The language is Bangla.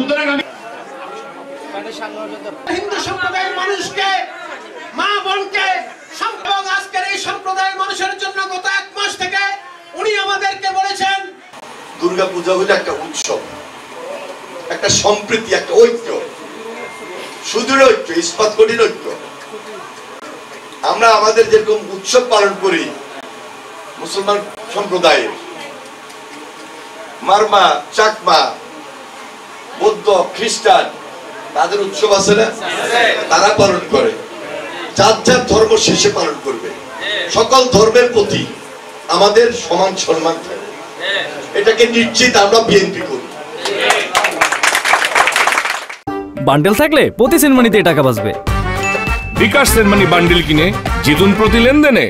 সুতরাং আমি হিন্দু সম্প্রদায়ের মানুষকে, মা বোনকে, এবং আজকের এই সম্প্রদায়ের মানুষের জন্য গত 1 মাস থেকে উনি আমাদেরকে বলেছেন দুর্গা পূজা হলো একটা উৎসব, একটা সম্প্রীতি, একটা ঐক্য, সুদৃঢ় ঐক্য, ইস্পাত কঠিন ঐক্য। আমরা আমাদের যেরকম উৎসব পালন করি মুসলমান সম্প্রদায়ের, মারমা, চাকমা, বৌদ্ধ, খ্রিস্টান, তাদের উৎসব আছে না? তারা পালন করে, যার যার ধর্ম শেষে পালন করবে। সকল ধর্মের প্রতি আমাদের সমান সম্মান থাকে, এটাকে নিশ্চিত আমরা বিএনপি করি। বান্ডেল থাকলে প্রতি সেনমানিতে টাকা বাঁচবে। বিকাশ সেনমানি বান্ডেল কিনে জিতুন প্রতি লেনদেনে।